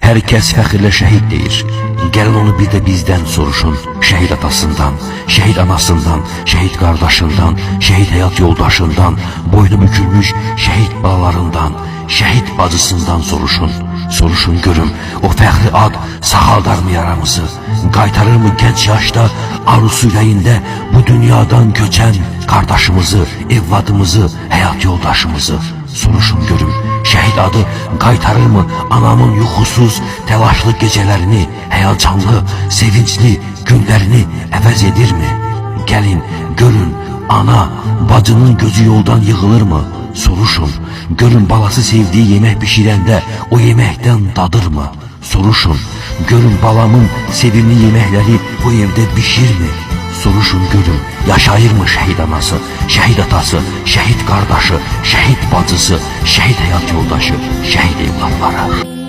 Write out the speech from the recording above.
Hər kəs fəxrlə şəhid deyir. Gəlin onu bir də bizdən soruşun. Şəhid atasından, şəhid anasından, şəhid qardaşından, şəhid həyat yoldaşından, boynu bükülmüş şəhid balalarından, şəhid bacısından soruşun. Soruşun görüm, o fəxri ad sağaldarmı yaramızı? Qaytarırmı gənc yaşda arzusu ürəyində bu dünyadan köçən qardaşımızı, evladımızı, həyat yoldaşımızı? Soruşun görüm, şəhid adı qaytarırmı anamın yuxusuz, təlaşlı gecələrini, həyəcanlı, sevincli günlərini əvəz edirmi? Gəlin, görün, ana, bacının gözü yoldan yığılırmı? Soruşun, görün balası sevdiği yemək pişirəndə o yeməkdən dadırmı? Soruşun, görün balamın sevimli yeməkləri bu evdə bişirmi? Soruşun görün, yaşayırmı şəhid anası, şəhid atası, şəhid qardaşı, şəhid bacısı, şəhid həyat yoldaşı, şəhid evladları?